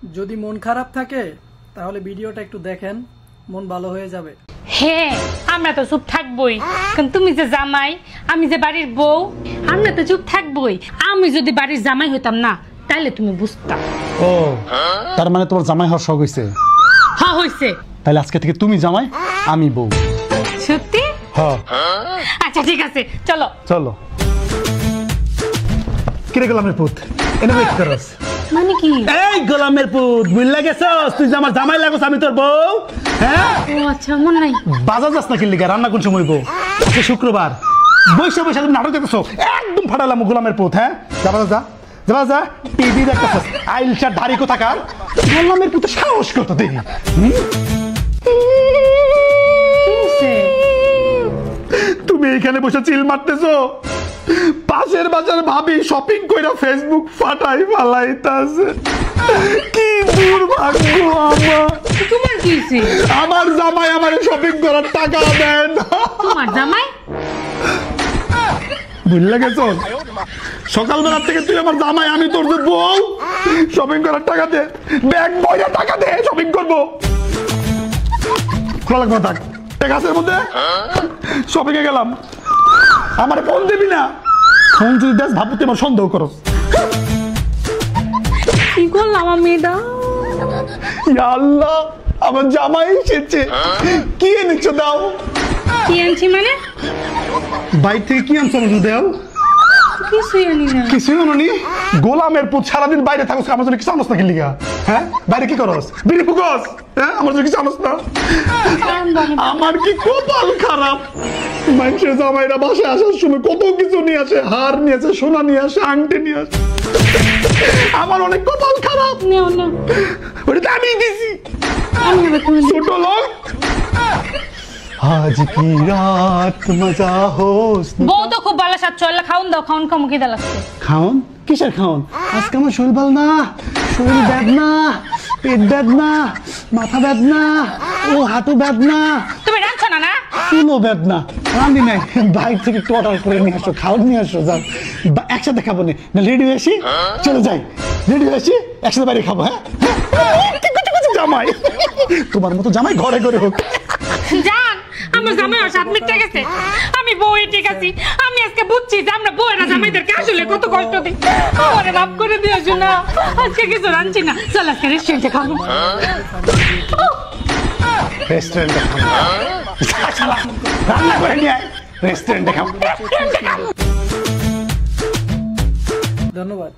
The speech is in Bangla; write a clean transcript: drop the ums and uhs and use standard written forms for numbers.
যদি মন খারাপ থাকে তাহলে ভিডিওটা একটু দেখেন, মন ভালো হয়ে যাবে। হ্যাঁ, আমরা তো চুপ থাকবোই, কারণ তুমি যে জামাই, আমি যে বাড়ির বউ, আমরা তো চুপ থাকবোই। আমি যদি বাড়ির জামাই হইতাম না, তাহলে তুমি বুঝতা। ও, তার মানে তোমার জামাই হওয়ার শখ হয়েছে? হ্যাঁ হইছে। তাহলে আজকে থেকে তুমি জামাই, আমি বউ। সত্যি? হ্যাঁ। আচ্ছা ঠিক আছে, চলো চলো। কিরে গোলামের পুত, এনে কি করছ? মানে কি? এই গোলামের পুত, বুঝলা গেছস তুই যে আমার জামাই লাগছ, আমি তোর বউ। হ্যাঁ? ও আচ্ছা, মন নাই। বাজার যাস না কি লিগা? রান্না কোন সময় বউ? আজকে শুক্রবার, বৈশা বৈশা তুমি নাটক দেখতেছো, একদম ফাটালাম গোলামের পুত। হ্যাঁ, যাবা যা, যাবা যা, টিভি দেখতেছস, আইলসার ধারি কোথাকার। গোলামের পুত সাহস কত দেখি। তুমি এখানে বসে চিল মারতেছো, পাশের বাজার ভাবি শপিং কইরা ফেসবুক ফাটাই ফালাইতাছে। কি দুর্ভাগ্য আমার। তোমার কি হইছে? আমার জামাই আমারে শপিং করার টাকা দেন। তোমার জামাই? ভুলে গেছ? সকালবেলা থেকে তুই আমার জামাই, আমি তোর যে বউ। শপিং করার টাকা দে, ব্যাগ বইয়া টাকা দে, শপিং করবো। খোলা লাগবে থাক, গাছের মধ্যে শপিং এ গেলাম। আমার ফোন দিবি না, ফোন যদি দেখ ভাবতে তুই আমার সন্দেহ করস। কি করলাম আমি এটা? ইয়া আল্লাহ, আমার জামাই এসেছে। কি এনেছো দাও? কি আনছি মানে? বাইরে থেকে কি আনছো আমাকে দাও? কিছুই আনি না। কিছুই আনোনি? গোলামের পুত, সারাদিন বাইরে থাকস, আমার জন্য কিছু আনস না কি লিগা? হ্যাঁ, বাইরে কি করস? বিড়ি ফুকস? হ্যাঁ, আমার জন্য কিছু আনস না? আমার কি কপাল খারাপ। মানুষের জামাইরা বাসায় আসার সময় কত কিছু নিয়ে আসে, হার নিয়ে আসে, সোনা নিয়ে আসে, আংটি নিয়ে আসে। আমার অনেক কপাল খারাপ। ওটা তো আমি দিছি। ছোট লোক। আজ কি রাত মজা হোস। বউ তো খুব ভালো সাথে চল, খাউন দাও, খাউন খামু কি দা লাগছে। খাউন? কিসের খাউন? আজকে আমার শরীর ভালো না, শরীর বেদনা, পেট বেদনা, মাথা বেদনা, ও হাঁটু বেদনা। তুমি রাখছো না? না চুলো বেদনা। রান্দি নাই, বাইক থেকে একটু অর্ডার করে নিয়ে আসো, খাওয়ার নিয়ে আসো। যাও, একসাথে খাবো না, রেডি হয়ে আসি, চলে যাই। রেডি হয়ে আসি, একসাথে বাইরে খাবো। হ্যাঁ, জামাই তোমার মতো জামাই ঘরে ঘরে হোক। জান, আমার জামাই আর 7 মিনিট গেছে, আমি বউই ঠিক আছি। আমি আজকে বুঝছি যে আমরা বউয়েরা জামাইদেরকে আসলে কত কষ্ট দিই। আমারে মাফ করে দিও শোনা, আজকে কিছু রাঁধছি না। চল আজকে রেস্টুরেন্টে খাবো। রেস্টুরেন্টে খাবো? রান্না করে নিয়ে আয়, রেস্টুরেন্টে খাবো। ধন্যবাদ।